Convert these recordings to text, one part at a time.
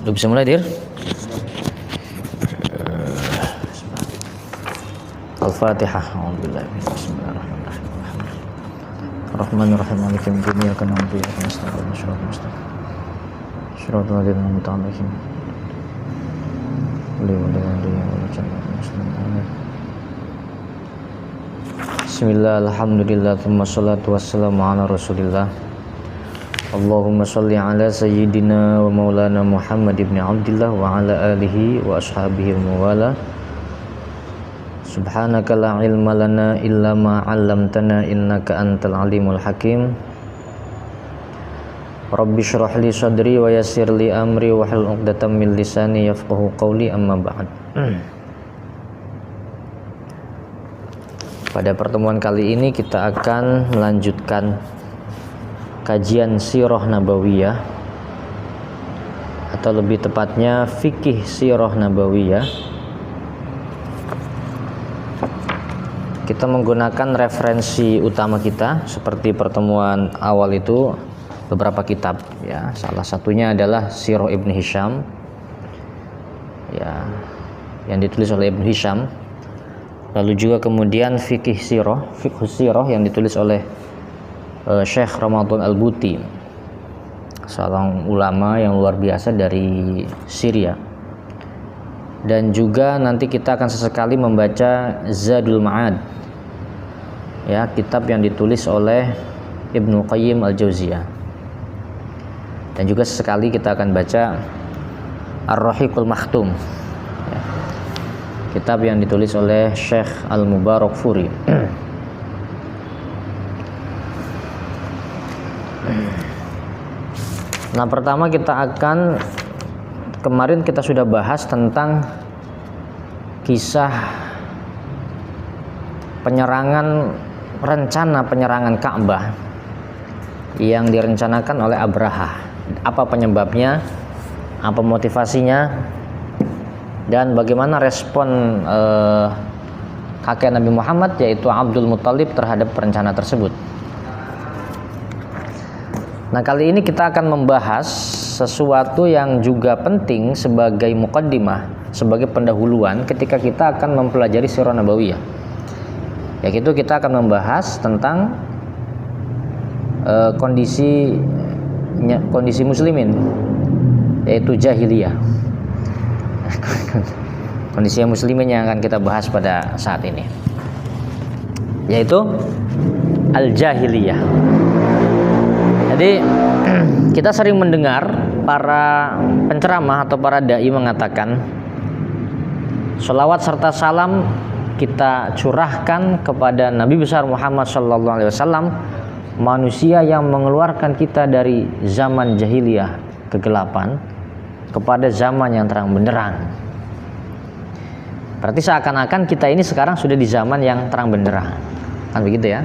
Udah bisa mulai, Dir? Al-Fatihah. A'udzubillahi bismillahirrahmanirrahim. Ar-Rahmanir-Rahim. Maliki yaumiddin. Iyyaka na'budu wa iyyaka nasta'in. Ihdinas mustaqim. Shiratal ladzina an'amta 'alaihim. Bismillah, alhamdulillah, thumma salatu wassalamu ala rasulillah. Allahumma salli ala sayyidina wa maulana Muhammad ibn Abdillah wa ala alihi wa ashabihi wa wala. Subhanaka la ilma lana illa ma 'allamtana innaka antal alimul hakim. Rabbi shrah li sadri wa yassir li amri wa hlul 'uqdatam min lisani yafqahu qawli, amma ba'd. Pada pertemuan kali ini kita akan melanjutkan kajian Sirah Nabawiyah, atau lebih tepatnya fikih Sirah Nabawiyah. Kita menggunakan referensi utama kita seperti pertemuan awal itu beberapa kitab, ya. Salah satunya adalah Sirah Ibn Hisham, ya, yang ditulis oleh Ibn Hisham. Lalu juga kemudian fikih Sirah yang ditulis oleh Syekh Ramadan Al-Buti, seorang ulama yang luar biasa dari Syria. Dan juga nanti kita akan sesekali membaca Zadul Ma'ad, ya, kitab yang ditulis oleh Ibnu Qayyim Al-Jauziyah. Dan juga sesekali kita akan baca Ar-Rahiqul Makhtum, ya, kitab yang ditulis oleh Syekh Al-Mubarakfuri. Nah, pertama kemarin kita sudah bahas tentang kisah rencana penyerangan Ka'bah yang direncanakan oleh Abraha. Apa penyebabnya, apa motivasinya, dan bagaimana respon kakek Nabi Muhammad yaitu Abdul Muthalib terhadap rencana tersebut. Nah, kali ini kita akan membahas sesuatu yang juga penting sebagai muqaddimah, sebagai pendahuluan ketika kita akan mempelajari Sirah Nabawiyah. Yaitu kita akan membahas tentang kondisi muslimin, yaitu jahiliyah. Kondisi muslimin yang akan kita bahas pada saat ini, yaitu al-jahiliyah. Jadi kita sering mendengar para penceramah atau para dai mengatakan sholawat serta salam kita curahkan kepada Nabi besar Muhammad SAW, manusia yang mengeluarkan kita dari zaman jahiliyah kegelapan kepada zaman yang terang benderang. Berarti seakan-akan kita ini sekarang sudah di zaman yang terang benderang, kan begitu ya?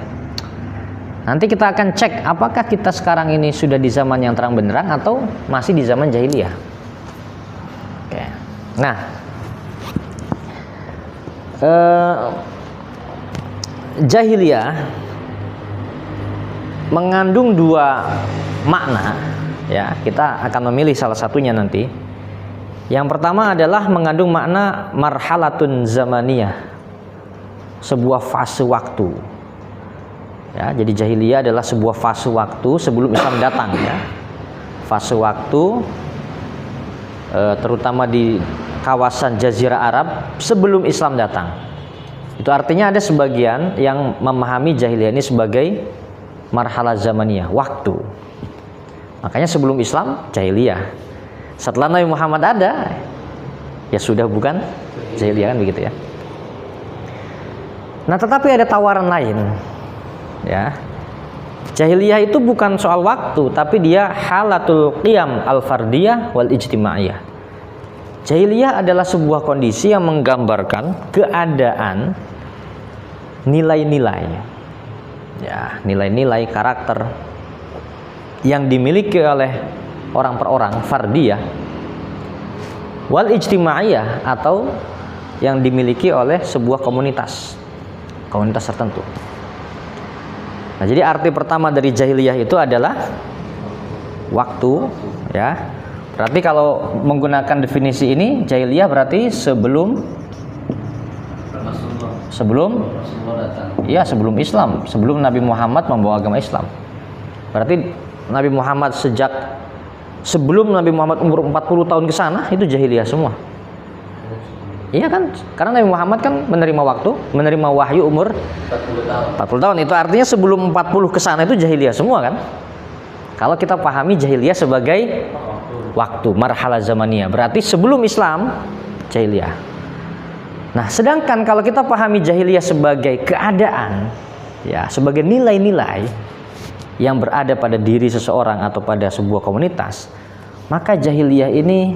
Nanti kita akan cek apakah kita sekarang ini sudah di zaman yang terang benderang atau masih di zaman jahiliyah. Oke. Nah, jahiliyah mengandung dua makna, ya. Kita akan memilih salah satunya nanti. Yang pertama adalah mengandung makna marhalatun zamaniyah, sebuah fase waktu. Ya, jadi jahiliyah adalah sebuah fase waktu sebelum Islam datang, ya. Fase waktu terutama di kawasan Jazirah Arab sebelum Islam datang. Itu artinya ada sebagian yang memahami jahiliyah ini sebagai marhalah zamaniyah, waktu. Makanya sebelum Islam jahiliyah. Setelah Nabi Muhammad ada, ya sudah bukan jahiliyah, kan begitu ya. Nah, tetapi ada tawaran lain. Ya, jahiliyah itu bukan soal waktu, tapi dia halatul qiyam al-fardiyah wal ijtimaiyah. Jahiliyah adalah sebuah kondisi yang menggambarkan keadaan nilai-nilai, ya, nilai-nilai karakter yang dimiliki oleh orang per orang, fardiyah, wal ijtimaiyah, atau yang dimiliki oleh sebuah komunitas tertentu. Nah, jadi arti pertama dari jahiliyah itu adalah waktu, ya, Berarti kalau menggunakan definisi ini, jahiliyah berarti sebelum sebelum Islam, sebelum Nabi Muhammad membawa agama Islam. Berarti Nabi Muhammad sebelum Nabi Muhammad umur 40 tahun ke sana itu jahiliyah semua. Iya kan? Karena Nabi Muhammad kan menerima wahyu umur 40 tahun. Itu artinya sebelum 40 ke sana itu jahiliyah semua kan? Kalau kita pahami jahiliyah sebagai waktu, marhalah zamaniyah, berarti sebelum Islam jahiliyah. Nah, sedangkan kalau kita pahami jahiliyah sebagai keadaan, ya, sebagai nilai-nilai yang berada pada diri seseorang atau pada sebuah komunitas, maka jahiliyah ini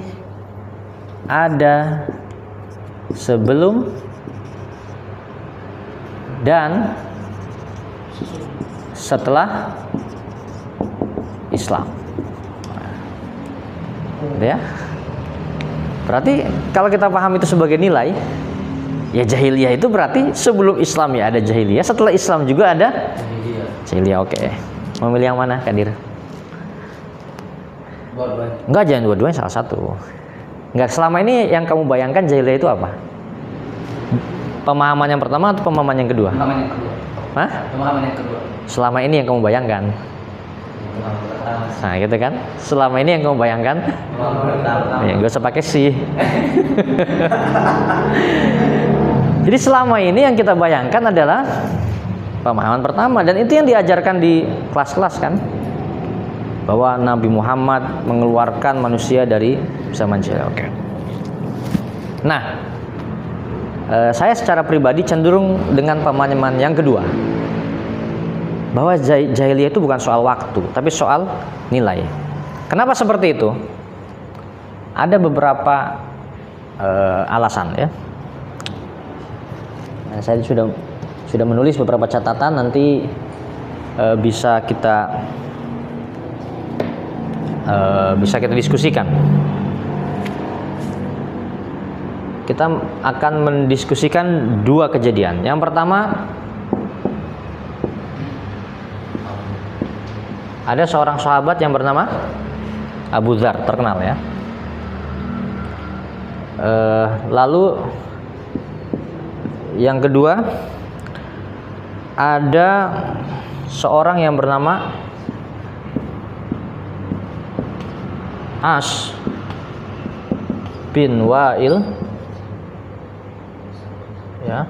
ada sebelum dan setelah Islam. Ya. Berarti kalau kita paham itu sebagai nilai, ya jahiliyah itu berarti sebelum Islam ya ada jahiliyah, setelah Islam juga ada jahiliyah. Oke. Mau milih yang mana, Kadir? Enggak, jangan dua-duanya, salah satu. Enggak, selama ini yang kamu bayangkan jahiliyah itu apa? Pemahaman yang pertama atau pemahaman yang kedua? Pemahaman yang kedua. Hah? Pemahaman yang kedua. Selama ini yang kamu bayangkan. Nah, gitu kan? Selama ini yang kamu bayangkan. Ya, gak usah pakai sih. Jadi selama ini yang kita bayangkan adalah pemahaman pertama, dan itu yang diajarkan di kelas-kelas kan, bahwa Nabi Muhammad mengeluarkan manusia dari zaman jahiliyah. Oke. Nah, saya secara pribadi cenderung dengan pemahaman yang kedua, bahwa jahiliyah itu bukan soal waktu, tapi soal nilai. Kenapa seperti itu? Ada beberapa alasan ya. Nah, saya sudah menulis beberapa catatan, nanti bisa kita diskusikan. Kita akan mendiskusikan dua kejadian. Yang pertama, ada seorang sahabat yang bernama Abu Dzar, terkenal ya. Lalu yang kedua, ada seorang yang bernama As bin Wa'il ya,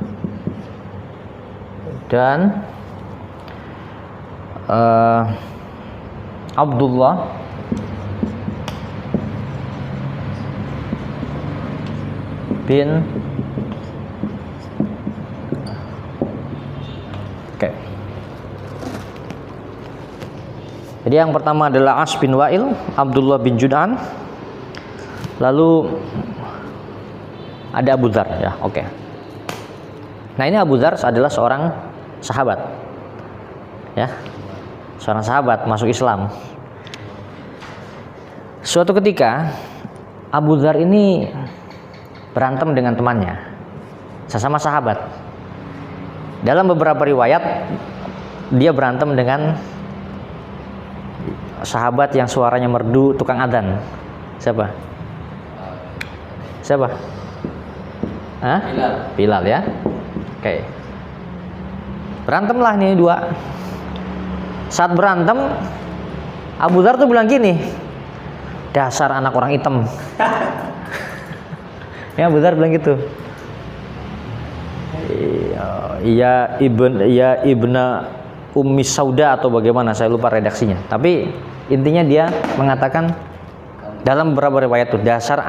dan Abdullah bin Oke. Jadi yang pertama adalah As bin Wa'il, Abdullah bin Jud'an, lalu ada Abu Dzar ya. Oke. Nah, ini Abu Dzar adalah seorang sahabat. Ya. Seorang sahabat masuk Islam. Suatu ketika Abu Dzar ini berantem dengan temannya, sesama sahabat. Dalam beberapa riwayat dia berantem dengan sahabat yang suaranya merdu, tukang adzan. Siapa? Hah? Bilal ya. Oke. Berantemlah nih dua. Saat berantem, Abu Dzar tuh bilang gini, dasar anak orang hitam. Ya, Abu Dzar bilang gitu. Iya ibna Ummi Sauda atau bagaimana, saya lupa redaksinya. Tapi intinya dia mengatakan dalam beberapa riwayat tuh, dasar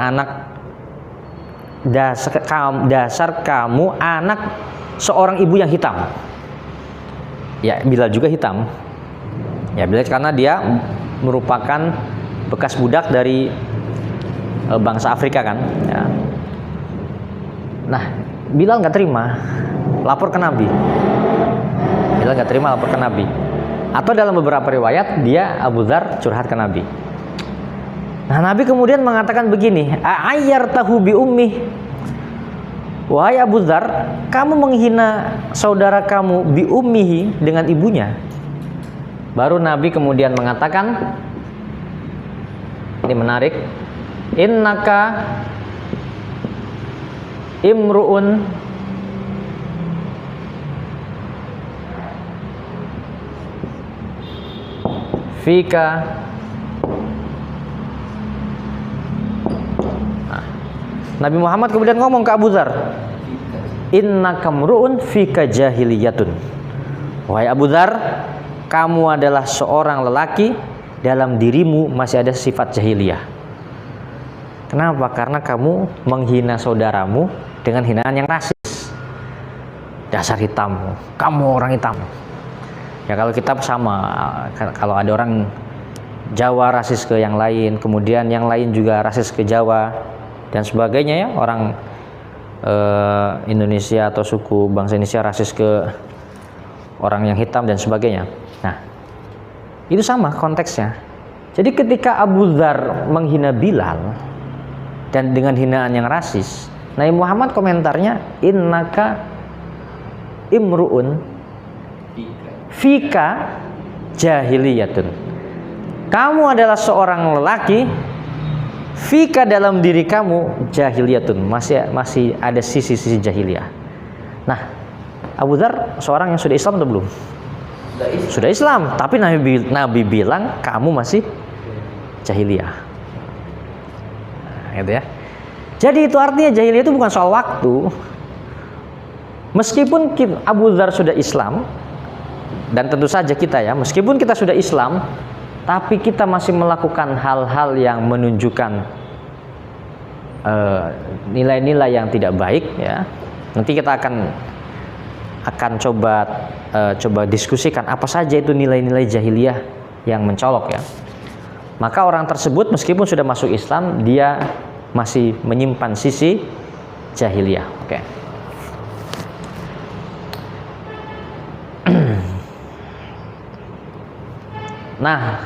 kamu anak seorang ibu yang hitam. Ya, Bilal juga hitam. Ya, Bilal karena dia merupakan bekas budak dari bangsa Afrika kan. Ya. Nah, Bilal nggak terima, lapor ke Nabi. Bilal nggak terima, lapor ke Nabi. Atau dalam beberapa riwayat dia Abu Dzar curhat ke Nabi. Nah, Nabi kemudian mengatakan begini, ayyartahu bi ummi. Wahai Abu Dzar, kamu menghina saudara kamu bi ummihi, dengan ibunya. Baru Nabi kemudian mengatakan, ini menarik, innaka imru'un fika Nabi Muhammad kemudian ngomong ke Abu Dzar, innaka imru'un fika jahiliyatun. Wahai Abu Dzar, kamu adalah seorang lelaki, dalam dirimu masih ada sifat jahiliyah. Kenapa? Karena kamu menghina saudaramu dengan hinaan yang rasis. Dasar hitam, kamu orang hitam. Ya kalau kita sama, kalau ada orang Jawa rasis ke yang lain, kemudian yang lain juga rasis ke Jawa dan sebagainya ya, orang Indonesia atau suku bangsa Indonesia rasis ke orang yang hitam dan sebagainya. Nah, itu sama konteksnya. Jadi ketika Abu Dzar menghina Bilal dan dengan hinaan yang rasis, Nabi Muhammad komentarnya, innaka imru'un fika jahiliyatun. Kamu adalah seorang lelaki, fika dalam diri kamu jahiliyatun, masih ada sisi-sisi jahiliyah. Nah, Abu Dzar seorang yang sudah Islam atau belum? Sudah Islam, tapi Nabi bilang kamu masih jahiliyah. Nah, gitu ya. Jadi itu artinya jahiliyah itu bukan soal waktu. Meskipun Abu Dzar sudah Islam, dan tentu saja kita ya, meskipun kita sudah Islam, tapi kita masih melakukan hal-hal yang menunjukkan nilai-nilai yang tidak baik ya. Nanti kita akan coba diskusikan apa saja itu nilai-nilai jahiliyah yang mencolok ya. Maka orang tersebut meskipun sudah masuk Islam, dia masih menyimpan sisi jahiliyah. Oke. Nah,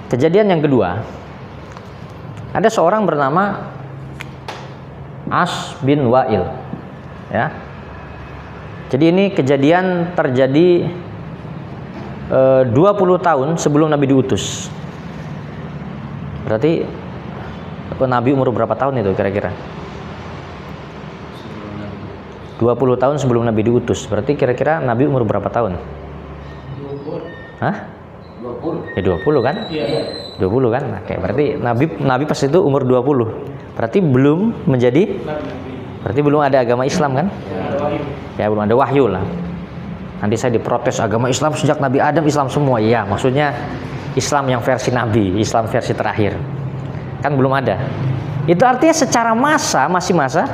kejadian yang kedua, ada seorang bernama As bin Wa'il ya. Jadi ini kejadian terjadi 20 tahun sebelum Nabi diutus. Berarti Nabi umur berapa tahun itu kira-kira? 20 tahun sebelum Nabi diutus. Berarti kira-kira Nabi umur berapa tahun? 20. Hah? 20. Ya 20 kan? Iya. 20 kan? Oke, berarti Nabi pas itu umur 20. Berarti belum menjadi, berarti belum ada agama Islam kan? Ya belum ada wahyu lah. Nanti saya diprotes, agama Islam sejak Nabi Adam Islam semua. Ya maksudnya Islam yang versi Nabi, Islam versi terakhir. Kan belum ada. Itu artinya secara masa masih masa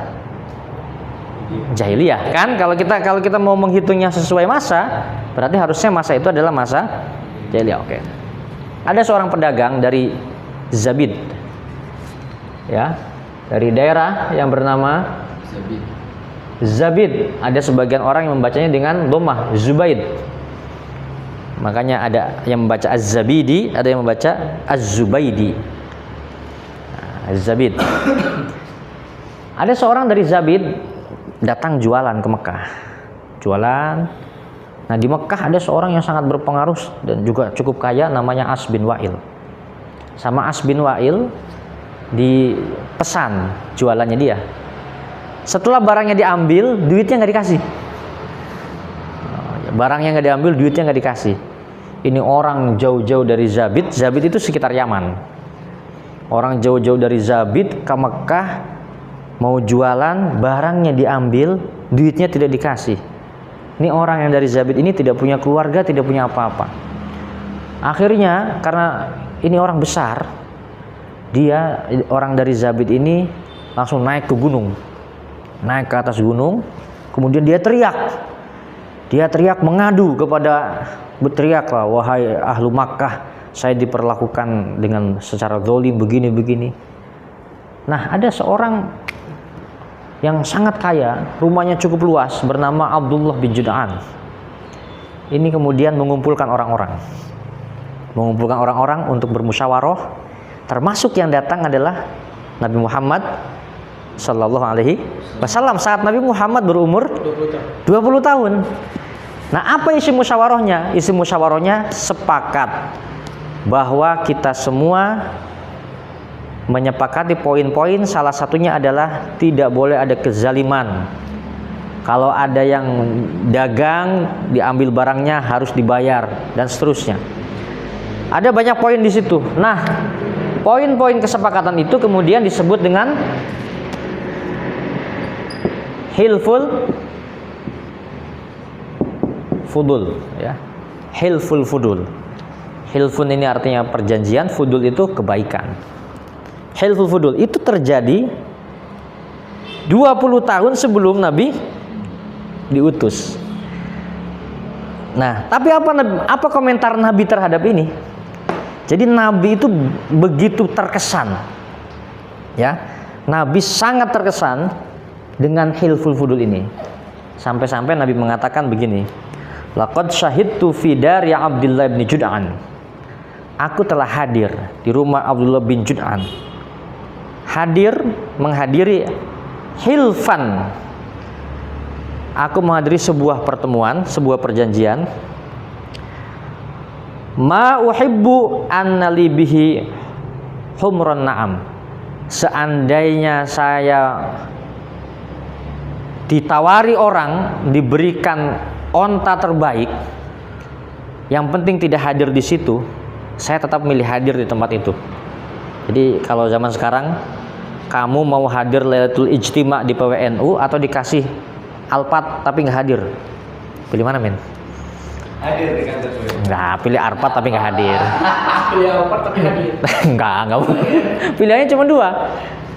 jahiliyah kan? Kalau kita mau menghitungnya sesuai masa, berarti harusnya masa itu adalah masa jahiliyah. Oke. Ada seorang pedagang dari Zabid. Ya, dari daerah yang bernama Zabid. Ada sebagian orang yang membacanya dengan dhammah Zubaid. Makanya ada yang membaca Az-Zabidi, ada yang membaca Az-Zubaidi. Az-Zabid. Ada seorang dari Zabid datang jualan ke Mekah. Jualan. Nah, di Mekah ada seorang yang sangat berpengaruh dan juga cukup kaya, namanya As bin Wa'il. Sama As bin Wa'il dipesan jualannya dia. Setelah barangnya diambil, duitnya nggak dikasih. Barangnya nggak diambil, duitnya nggak dikasih. Ini orang jauh-jauh dari Zabid. Zabid itu sekitar Yaman. Orang jauh-jauh dari Zabid ke Mekah mau jualan, barangnya diambil, duitnya tidak dikasih. Ini orang yang dari Zabid ini tidak punya keluarga, tidak punya apa-apa. Akhirnya karena ini orang besar, dia orang dari Zabid ini langsung naik ke gunung. Naik ke atas gunung, kemudian dia teriak mengadu kepada, berteriaklah, wahai ahlu Makkah, saya diperlakukan dengan secara zalim begini-begini. Nah, ada seorang yang sangat kaya, rumahnya cukup luas, bernama Abdullah bin Jud'an. Ini kemudian mengumpulkan orang-orang untuk bermusyawarah. Termasuk yang datang adalah Nabi Muhammad Sallallahu Alaihi Wasallam saat Nabi Muhammad berumur 20 tahun. Nah, apa isi musyawarahnya? Isi musyawarahnya sepakat bahwa kita semua menyepakati poin-poin, salah satunya adalah tidak boleh ada kezaliman. Kalau ada yang dagang, diambil barangnya harus dibayar dan seterusnya. Ada banyak poin di situ. Nah, poin-poin kesepakatan itu kemudian disebut dengan hilful fudul, ya. Hilful fudul. Hilfun ini artinya perjanjian, fudul itu kebaikan. Hilful fudul itu terjadi 20 tahun sebelum Nabi diutus. Nah, tapi apa komentar Nabi terhadap ini? Jadi Nabi itu begitu terkesan, ya. Nabi sangat terkesan dengan hilful fudul ini. Sampai-sampai Nabi mengatakan begini, laqad syahidtu fi dari Abdullah bin Jud'an. Aku telah hadir di rumah Abdullah bin Jud'an. Hadir, menghadiri hilfan. Aku menghadiri sebuah pertemuan, sebuah perjanjian. Ma uhibbu annali bihi humrun na'am. Seandainya saya ditawari orang, diberikan onta terbaik, yang penting tidak hadir di situ, saya tetap milih hadir di tempat itu. Jadi kalau zaman sekarang, kamu mau hadir Lailatul Ijtima di PWNU atau dikasih Alphard tapi nggak hadir, pilih mana, men? Hadir di kantor PWNU. Nggak, pilih Alphard tapi nggak hadir. Pilih Alphard tapi hadir. nggak pilihannya cuma dua.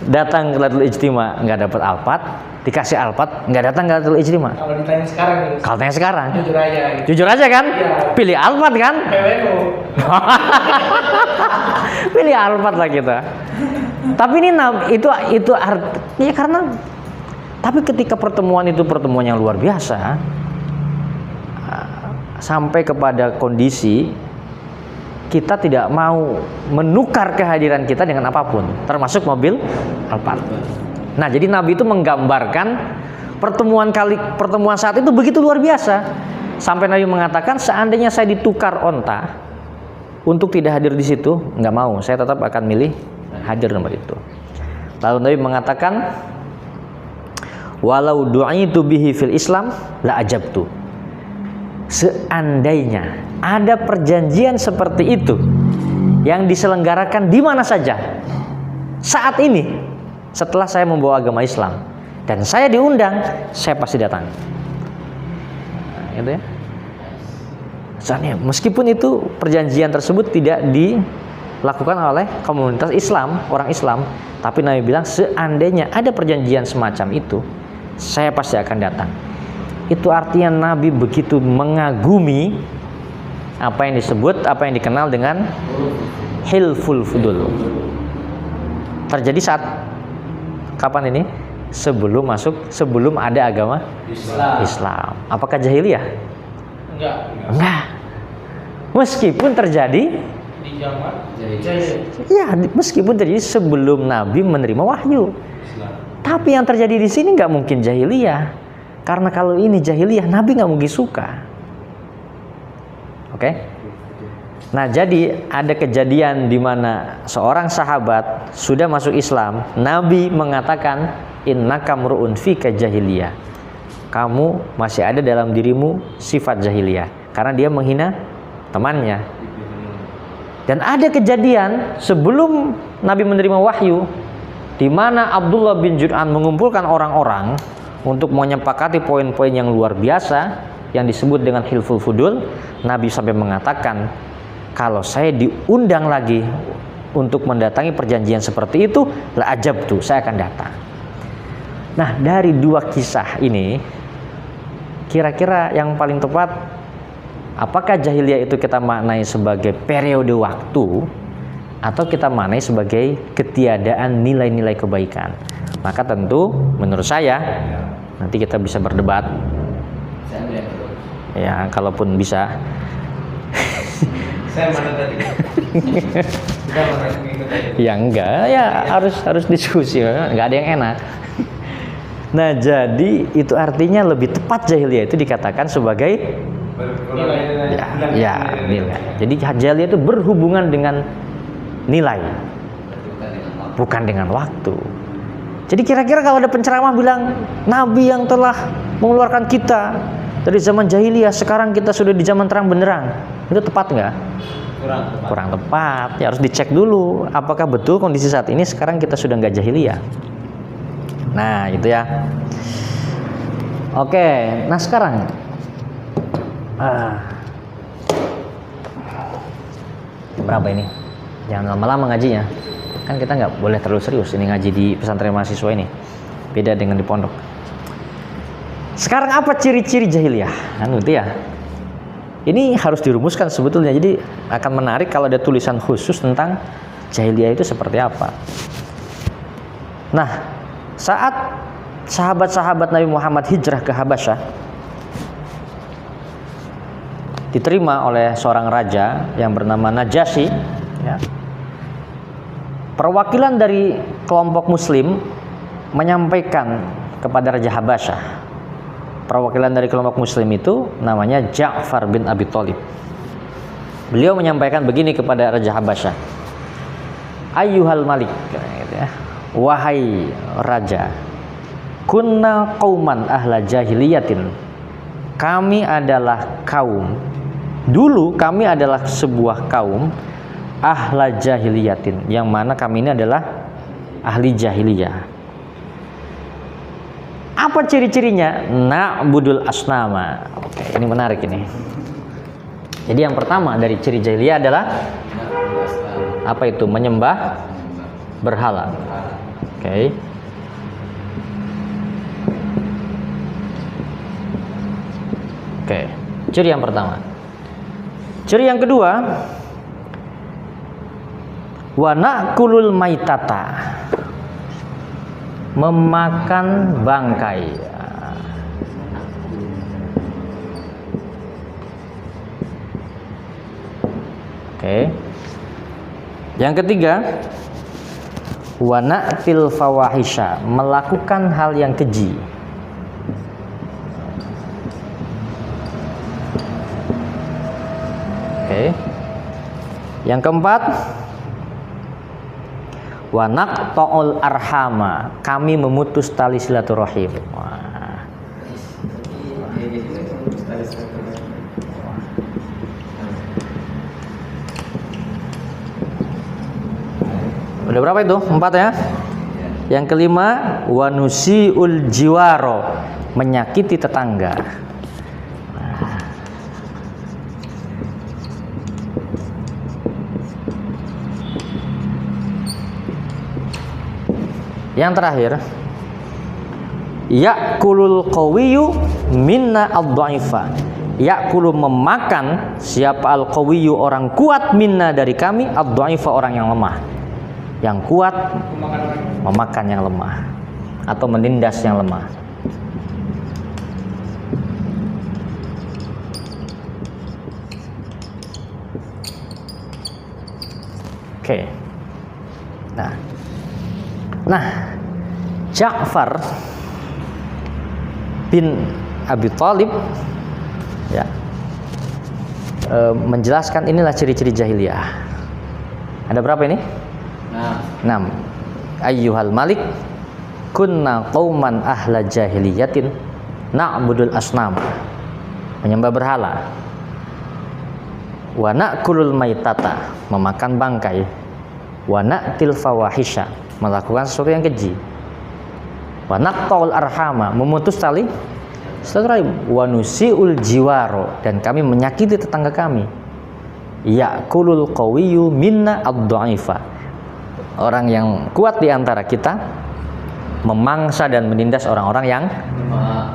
Datang ke Lailatul Ijtima nggak dapat Alphard, dikasih Alphard nggak datang ke Lailatul Ijtima. Kalau ditanya sekarang nih, Kalau tanya sekarang, jujur aja gitu. jujur aja kan, Iya. pilih Alphard kan. PWNU. Pilih Alphard lah kita. Tapi ini itu artinya karena, tapi ketika pertemuan itu pertemuan yang luar biasa, sampai kepada kondisi kita tidak mau menukar kehadiran kita dengan apapun, termasuk mobil Alphard. Nah, jadi Nabi itu menggambarkan pertemuan saat itu begitu luar biasa, sampai Nabi mengatakan seandainya saya ditukar onta untuk tidak hadir di situ, nggak mau, saya tetap akan milih hadir nomor itu. Lalu Nabi mengatakan, walau du'itu bihi fil Islam la ajabtu. Seandainya ada perjanjian seperti itu yang diselenggarakan di mana saja saat ini, setelah saya membawa agama Islam dan saya diundang, saya pasti datang. Nah, gitu ya. Soalnya meskipun itu perjanjian tersebut tidak dilakukan oleh komunitas Islam, orang Islam, tapi Nabi bilang seandainya ada perjanjian semacam itu, saya pasti akan datang. Itu artinya Nabi begitu mengagumi apa yang dikenal dengan hilful fudul. Terjadi saat kapan ini? Sebelum ada agama Islam. Apakah jahiliyah? Enggak. Meskipun terjadi Di zaman jahiliyah. ya, meskipun terjadi sebelum Nabi menerima wahyu. Tapi yang terjadi di sini nggak mungkin jahiliyah. Karena kalau ini jahiliyah, Nabi nggak mungkin suka. Oke? Nah, jadi ada kejadian di mana seorang sahabat sudah masuk Islam, Nabi mengatakan, innaka mru'un fika jahiliyah. Kamu masih ada dalam dirimu sifat jahiliyah, karena dia menghina temannya. Dan ada kejadian sebelum Nabi menerima wahyu, di mana Abdullah bin Jud'an mengumpulkan orang-orang untuk menyepakati poin-poin yang luar biasa yang disebut dengan hilful fudul. Nabi sampai mengatakan, kalau saya diundang lagi untuk mendatangi perjanjian seperti itu, la ajabtu, saya akan datang. Nah, dari dua kisah ini, kira-kira yang paling tepat, apakah jahiliyah itu kita maknai sebagai periode waktu, atau kita maknai sebagai ketiadaan nilai-nilai kebaikan? Maka tentu menurut saya, nanti kita bisa berdebat. Ya, kalaupun bisa. Saya mana tadi? Kita mana mengikut aja. Ya enggak, ya harus diskusi, enggak ada yang enak. Nah, jadi itu artinya lebih tepat jahiliyah itu dikatakan sebagai nilai. Jadi jahiliyah itu berhubungan dengan nilai. bukan dengan waktu. Jadi kira-kira kalau ada penceramah bilang Nabi yang telah mengeluarkan kita dari zaman jahiliyah, sekarang kita sudah di zaman terang benderang, itu tepat nggak? Kurang tepat. Ya harus dicek dulu apakah betul kondisi saat ini sekarang kita sudah nggak jahiliyah. Nah gitu ya. Oke, nah sekarang berapa ini? Jangan lama-lama ngajinya. Kan kita nggak boleh terlalu serius ini ngaji di pesantren mahasiswa ini. Beda dengan di pondok. Sekarang apa ciri-ciri jahiliyah? Kan gitu ya. Ini harus dirumuskan sebetulnya. Jadi akan menarik kalau ada tulisan khusus tentang jahiliyah itu seperti apa. Nah, saat sahabat-sahabat Nabi Muhammad hijrah ke Habasyah, diterima oleh seorang raja yang bernama Najasyi, ya. Perwakilan dari kelompok muslim menyampaikan kepada Raja Habasyah. Perwakilan dari kelompok muslim itu namanya Ja'far bin Abi Thalib. Beliau menyampaikan begini kepada Raja Habasyah. Ayyuhal malik, gitu ya. Wahai raja, kunna qauman ahla jahiliyatin. Kami adalah kaum, dulu kami adalah sebuah kaum ahla jahiliyatin, yang mana kami ini adalah ahli jahiliyah. Apa ciri-cirinya? Na'budul asnama. Oke, ini menarik ini. Jadi yang pertama dari ciri jahiliyah adalah apa itu? Menyembah berhala. Oke. Oke, ciri yang pertama. Ciri yang kedua, wa na'kulul maitata, memakan bangkai. Oke. Yang ketiga, wa na'til fawahisha, melakukan hal yang keji. Oke. Yang keempat, wa naqta'ul arhama, kami memutus tali silaturahim. Wah. Udah berapa itu? 4 ya. Yang kelima, wa nusiul jiwaro, menyakiti tetangga. Yang terakhir, ya'kulul qawiyyu minna ad-dha'ifa. Ya'kulu, memakan siapa al-qawiyyu, orang kuat, minna dari kami, ad-dha'ifa, orang yang lemah. Yang kuat memakan yang lemah atau menindas yang lemah. Oke. Nah, Ja'far bin Abi Thalib ya menjelaskan inilah ciri-ciri jahiliyah. Ada berapa ini? 6. Ayyuhal malik, kunna qauman ahla jahiliyatin na'budul asnam, menyembah berhala. Wa na'kulul maitata, memakan bangkai. Wa na'til fawahisha, melakukan sesuatu yang keji. Wa naqta'ul arhama, memutus tali silaturahim. Wa nusiul jiwaro, dan kami menyakiti tetangga kami. Ya'kulul qawiyyu minna ad-dha'ifa, orang yang kuat di antara kita memangsa dan menindas orang-orang yang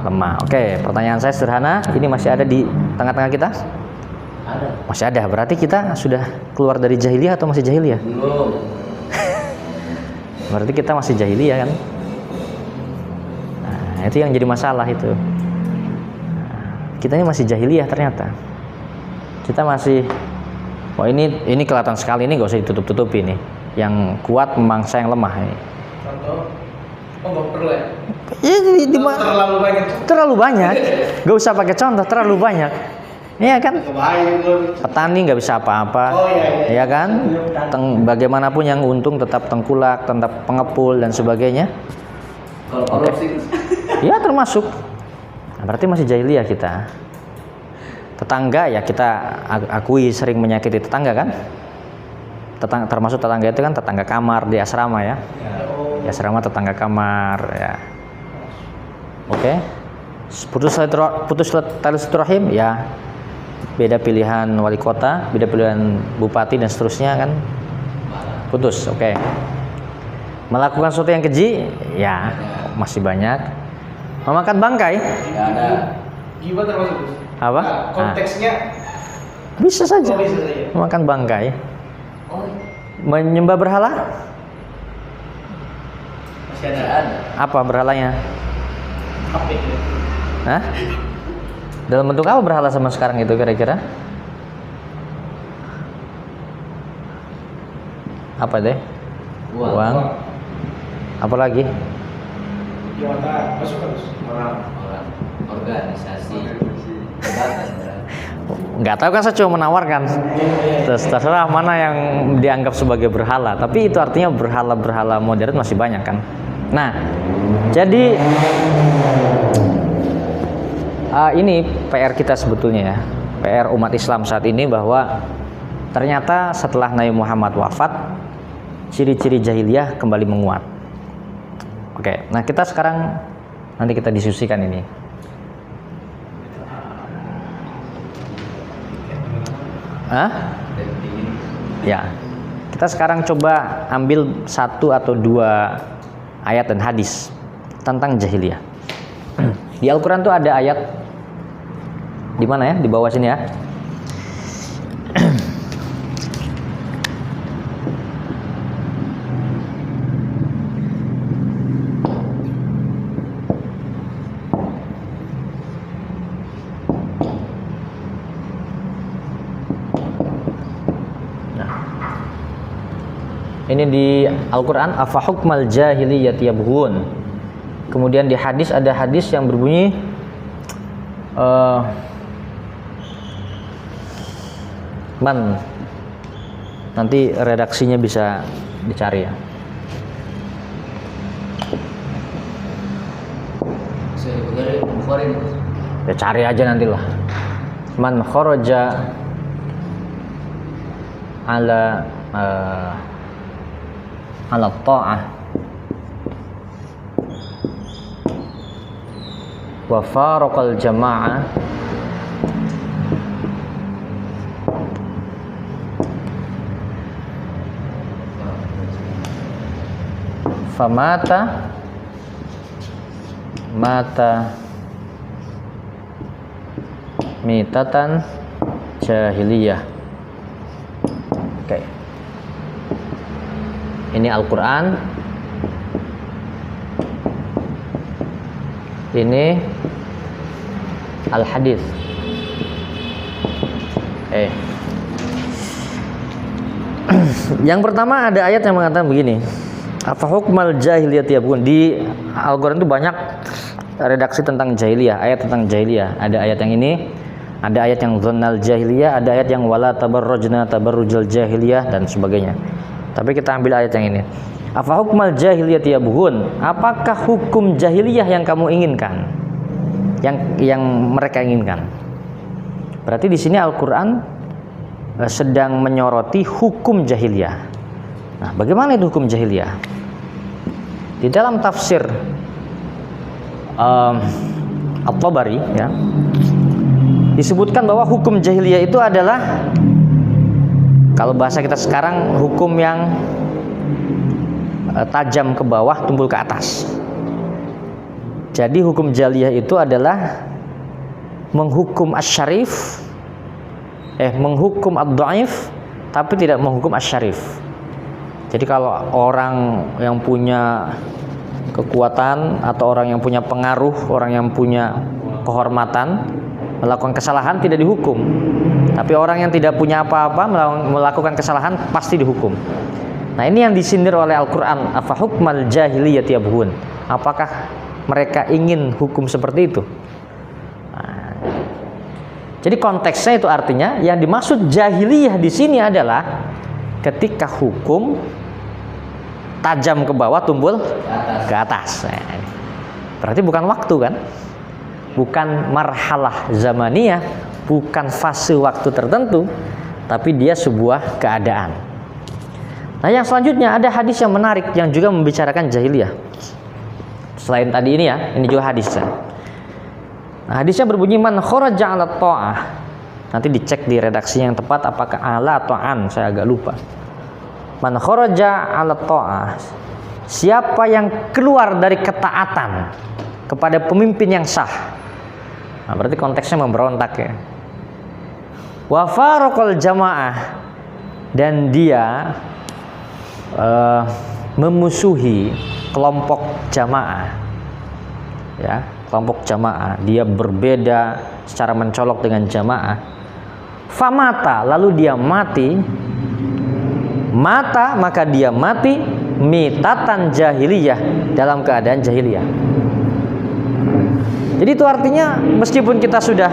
lemah. Oke, pertanyaan saya sederhana, ini masih ada di tengah-tengah kita? Ada. Masih ada, berarti kita sudah keluar dari jahiliyah atau masih jahiliyah? Belum. Berarti kita masih jahiliyah kan? Nah, itu yang jadi masalah itu. Kita ini masih jahiliyah ternyata. Kita masih, wah ini kelihatan sekali, ini gak usah ditutup-tutupi nih. Yang kuat memangsa yang lemah ini. Contoh? Oh, nggak perlu ya? Ya, Terlalu banyak. terlalu banyak. Gak usah pakai contoh, terlalu banyak. Iya kan? Kebayang gua. Petani nggak bisa apa-apa, Oh, iya. ya kan? Bagaimanapun yang untung tetap tengkulak, tetap pengepul dan sebagainya. Kalau korupsi Ya termasuk. Nah, berarti masih jahiliyah kita. Tetangga ya kita akui sering menyakiti tetangga kan? Termasuk tetangga itu kan tetangga kamar di asrama ya. Di asrama tetangga kamar ya. Oke. Putus tali silaturahim ya. Beda pilihan wali kota, beda pilihan bupati dan seterusnya kan. Putus, oke. Melakukan sesuatu yang keji ya masih banyak. Memakan bangkai nggak ada. Gimana termasuk? Gus? apa? Nah, konteksnya Bisa saja. bisa saja. Memakan bangkai. Oh, Menyembah berhala? masih ada. Apa berhalanya? Apa itu? Hah? Dalam bentuk apa berhala sama sekarang itu kira-kira? Apa deh? Uang. Apa lagi? Jabatan, masuk terus. Orang organisasi jabatan. Nggak tahu kan, saya cuma menawarkan. Terserah mana yang dianggap sebagai berhala. Tapi itu artinya berhala-berhala modern masih banyak kan. Nah, jadi ini PR kita sebetulnya ya, PR umat Islam saat ini, bahwa ternyata setelah Nabi Muhammad wafat, ciri-ciri jahiliyah kembali menguat. Oke, nah kita sekarang nanti kita diskusikan ini. Ya, kita sekarang coba ambil 1 atau 2 ayat dan hadis tentang jahiliyah. Di Al-Quran tuh ada ayat di mana ya? Di bawah sini ya. Ini di Al-Quran, afa hukmal jahiliyyati yabghun. Kemudian di hadis ada hadis yang berbunyi man, nanti redaksinya bisa dicari ya. Ya cari aja nantilah. Man kharaja ala ta'ah wa faraqal jama'ah famata mitatan jahiliyah. Oke. Ini Al-Quran. Ini Al-Hadis. Yang pertama ada ayat yang mengatakan begini. Afa hukmal jahiliyati yabghun. Di Al-Quran itu banyak redaksi tentang jahiliyah, ayat tentang jahiliyah. Ada ayat yang ini, ada ayat yang dzannal jahiliyah, ada ayat yang wala tabarrujna tabarrujal jahiliyah dan sebagainya. Tapi kita ambil ayat yang ini. Afa hukmal jahiliyati yabghun. Apakah hukum jahiliyah yang kamu inginkan? Yang mereka inginkan. Berarti di sini Al-Qur'an sedang menyoroti hukum jahiliyah. Nah, bagaimana itu hukum jahiliyah? Di dalam tafsir At-Tabari ya, disebutkan bahwa hukum jahiliyah itu adalah, kalau bahasa kita sekarang, hukum yang tajam ke bawah, tumpul ke atas. Jadi hukum jahiliyah itu adalah menghukum asy-syarif, menghukum ad-dhaif, tapi tidak menghukum asy-syarif. Jadi kalau orang yang punya kekuatan atau orang yang punya pengaruh, orang yang punya kehormatan melakukan kesalahan tidak dihukum. Tapi orang yang tidak punya apa-apa melakukan kesalahan pasti dihukum. Nah, ini yang disindir oleh Al-Qur'an, afa hukmal jahiliyyati yabghun. Apakah mereka ingin hukum seperti itu? Nah, Jadi konteksnya itu artinya yang dimaksud jahiliyah di sini adalah ketika hukum tajam ke bawah, tumpul ke atas. Nah, berarti bukan waktu kan? Bukan marhalah zamaniyah, bukan fase waktu tertentu, tapi dia sebuah keadaan. Nah, yang selanjutnya ada hadis yang menarik yang juga membicarakan jahiliyah. Selain tadi ini ya, ini juga hadisnya. Nah, hadisnya berbunyi man kharaja 'ala ta'ah. Nanti dicek di redaksi yang tepat apakah ala atau an, saya agak lupa. Man kharaja 'ala ta'ah. Siapa yang keluar dari ketaatan kepada pemimpin yang sah. Nah, berarti konteksnya memberontak ya. Wa faraqal jamaah, dan dia memusuhi kelompok jamaah. Ya, kelompok jamaah, dia berbeda secara mencolok dengan jamaah. Famata, lalu dia mati. Mata, maka dia mati mitatan jahiliyah, dalam keadaan jahiliyah. Jadi itu artinya meskipun kita sudah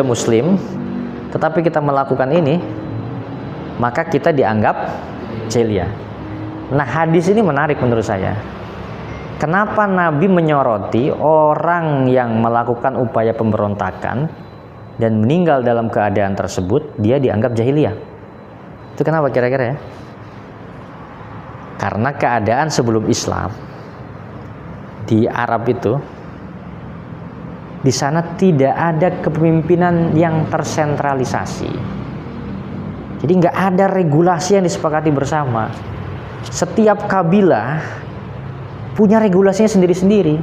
muslim, tetapi kita melakukan ini, maka kita dianggap jahiliyah. Nah, hadis ini menarik menurut saya. Kenapa Nabi menyoroti orang yang melakukan upaya pemberontakan dan meninggal dalam keadaan tersebut, dia dianggap jahiliyah? Itu kenapa kira-kira ya? Karena keadaan sebelum Islam di Arab itu, di sana tidak ada kepemimpinan yang tersentralisasi. Jadi nggak ada regulasi yang disepakati bersama. Setiap kabilah punya regulasinya sendiri-sendiri.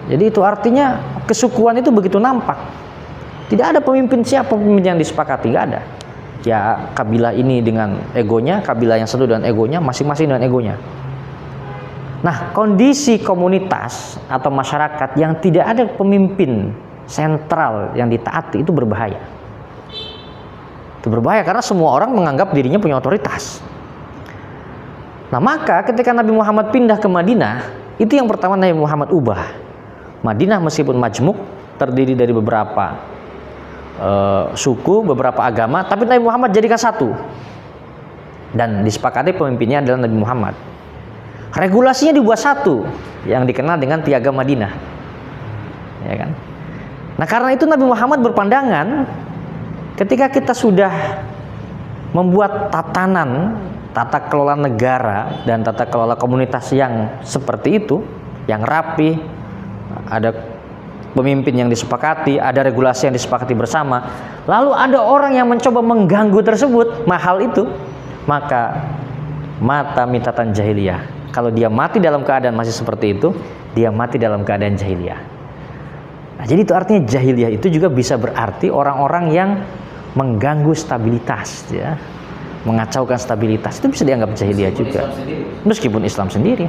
Jadi itu artinya kesukuan itu begitu nampak. Tidak ada pemimpin siapa pemimpin yang disepakati, nggak ada. Ya kabilah ini dengan egonya, kabilah yang satu dengan egonya, masing-masing dengan egonya. Nah, kondisi komunitas atau masyarakat yang tidak ada pemimpin sentral yang ditaati itu berbahaya. Itu berbahaya karena semua orang menganggap dirinya punya otoritas. Nah, maka ketika Nabi Muhammad pindah ke Madinah, itu yang pertama Nabi Muhammad ubah. Madinah meskipun majmuk, terdiri dari beberapa suku, beberapa agama, tapi Nabi Muhammad jadikan satu. Dan disepakati pemimpinnya adalah Nabi Muhammad. Regulasinya dibuat satu, yang dikenal dengan Piagam Madinah, ya kan? Nah, karena itu Nabi Muhammad berpandangan, ketika kita sudah membuat tata kelola negara dan tata kelola komunitas yang seperti itu, yang rapi, ada pemimpin yang disepakati, ada regulasi yang disepakati bersama, lalu ada orang yang mencoba mengganggu tersebut, mahal itu, maka mata mitatan jahiliyah. Kalau dia mati dalam keadaan masih seperti itu, dia mati dalam keadaan jahiliyah. Nah, jadi itu artinya jahiliyah itu juga bisa berarti orang-orang yang mengganggu stabilitas, ya, mengacaukan stabilitas, itu bisa dianggap jahiliyah juga. Meskipun Islam sendiri.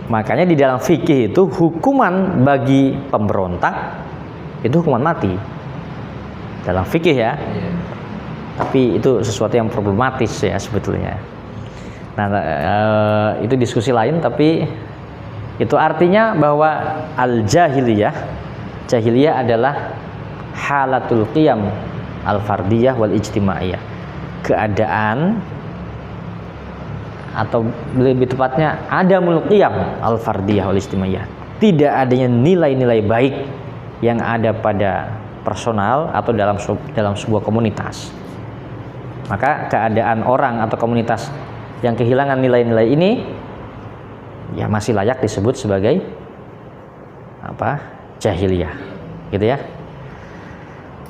Makanya di dalam fikih itu hukuman bagi pemberontak itu hukuman mati. Dalam fikih ya. Tapi itu sesuatu yang problematis ya sebetulnya. Nah, itu diskusi lain, tapi itu artinya bahwa al-jahiliyah, jahiliyah adalah halatul qiyam al-fardiyah wal ijtimaiyah, keadaan atau lebih tepatnya adamul qiyam al-fardiyah wal ijtimaiyah, tidak adanya nilai-nilai baik yang ada pada personal atau dalam sebuah komunitas. Maka keadaan orang atau komunitas yang kehilangan nilai-nilai ini ya masih layak disebut sebagai apa? Jahiliyah. Gitu ya.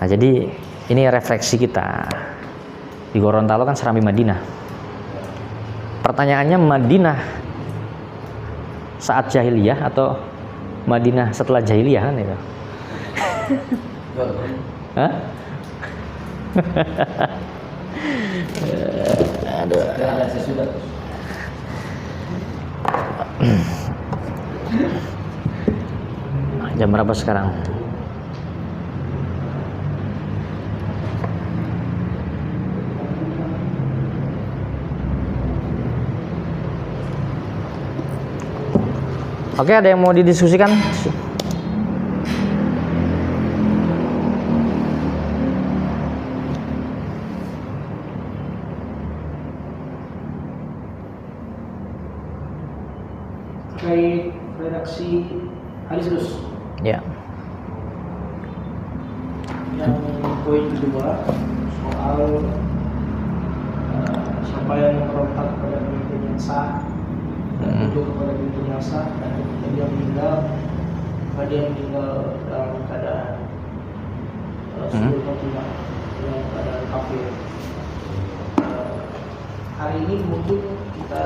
Nah, jadi ini refleksi kita. Di Gorontalo kan Serambi Madinah. Pertanyaannya, Madinah saat jahiliyah atau Madinah setelah jahiliyah kan itu? Hah? Aduh. Jam berapa sekarang? Oke, ada yang mau didiskusikan? Terkait redaksi hadis terus. Ya. Yang poin kedua soal siapa yang memberontak kepada pemimpin yang sah dan tunduk kepada pemimpin yang sah, dan ketika dia meninggal, maka dia meninggal dalam keadaan sudah khotimah, dalam keadaan kafir. Hari ini mungkin kita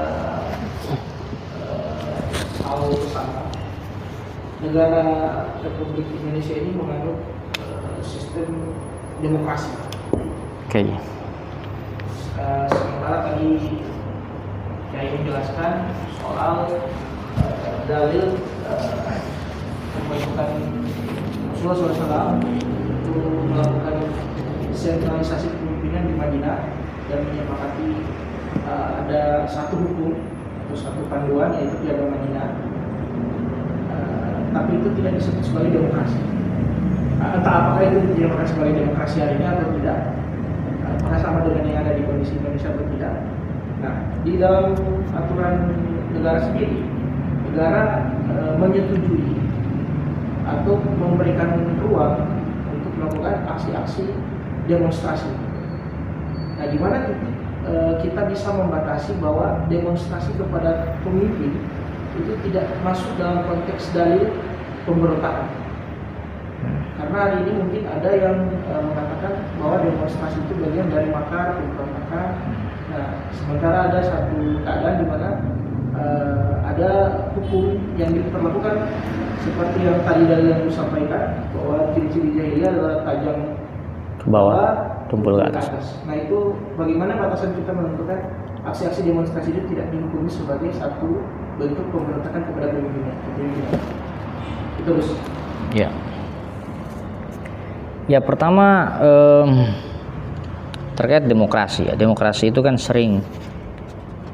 tahu bersama negara Republik Indonesia ini menganut sistem demokrasi. Oke. Sementara tadi saya menjelaskan soal dalil pembentukan Rasulullah SAW untuk melakukan sentralisasi kepemimpinan di Madinah dan menyepakati ada satu hukum atau satu panduan, yaitu Piagam Madinah. Tapi itu tidak disebut sebagai demokrasi. Entah apakah itu dinamakan sebagai demokrasi hari ini atau tidak, apakah sama dengan yang ada di kondisi Indonesia atau tidak. Nah, di dalam aturan negara sendiri, negara menyetujui atau memberikan ruang untuk melakukan aksi-aksi demonstrasi. Nah, gimana kita bisa membatasi bahwa demonstrasi kepada pemimpin itu tidak masuk dalam konteks dalil pemberontakan? Karena hari ini mungkin ada yang mengatakan bahwa demonstrasi itu bagian dari makar pemberontakan. Nah, sementara ada satu keadaan di mana ada hukum yang diperlakukan seperti yang tadi dari yang disampaikan, bahwa ciri-ciri jahiliyah adalah tajam Ke bawah, tumpul ke atas. Nah, itu bagaimana batasan kita menentukan aksi-aksi demonstrasi itu tidak dihukumi sebagai satu bentuk pemberontakan kepada pemimpinnya? Terus. Ya. Ya, pertama terkait demokrasi. Ya, demokrasi itu kan sering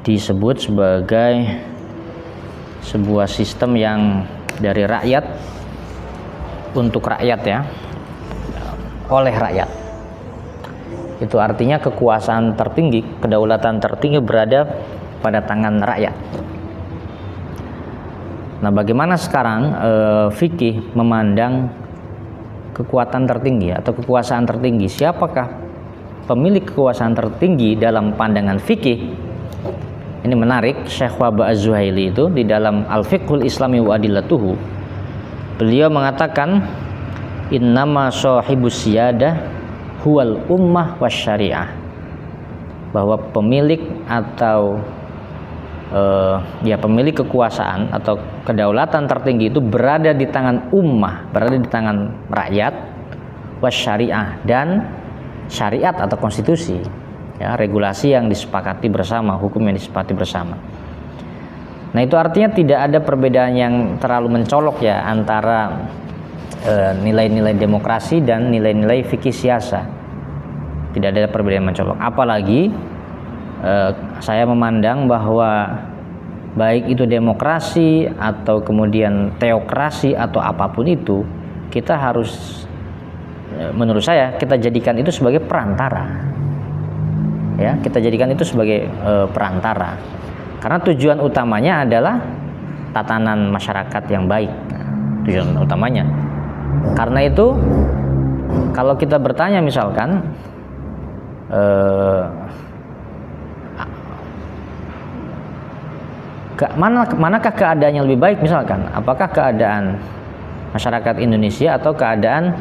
disebut sebagai sebuah sistem yang dari rakyat untuk rakyat, ya, oleh rakyat. Itu artinya kekuasaan tertinggi, kedaulatan tertinggi berada pada tangan rakyat. Nah, bagaimana sekarang fikih memandang kekuatan tertinggi atau kekuasaan tertinggi? Siapakah pemilik kekuasaan tertinggi dalam pandangan fikih? Ini menarik. Syekh Wahbah Az-Zuhaili itu di dalam Al-Fiqhul Islami wa Adillatuhu, beliau mengatakan innama sahibus siyadah huwal ummah wasyariah, bahwa pemilik atau pemilik kekuasaan atau kedaulatan tertinggi itu berada di tangan ummah, berada di tangan rakyat, wasyariah, dan syariat atau konstitusi, ya, regulasi yang disepakati bersama, hukum yang disepakati bersama. Nah, itu artinya tidak ada perbedaan yang terlalu mencolok, ya, antara nilai-nilai demokrasi dan nilai-nilai fikih siasa. Tidak ada perbedaan mencolok. Apalagi saya memandang bahwa baik itu demokrasi atau kemudian teokrasi atau apapun itu, kita harus, menurut saya, kita jadikan itu sebagai perantara. Ya, kita jadikan itu sebagai perantara. Karena tujuan utamanya adalah tatanan masyarakat yang baik. Tujuan utamanya. Karena itu, kalau kita bertanya misalkan, manakah keadaan yang lebih baik, misalkan, apakah keadaan masyarakat Indonesia atau keadaan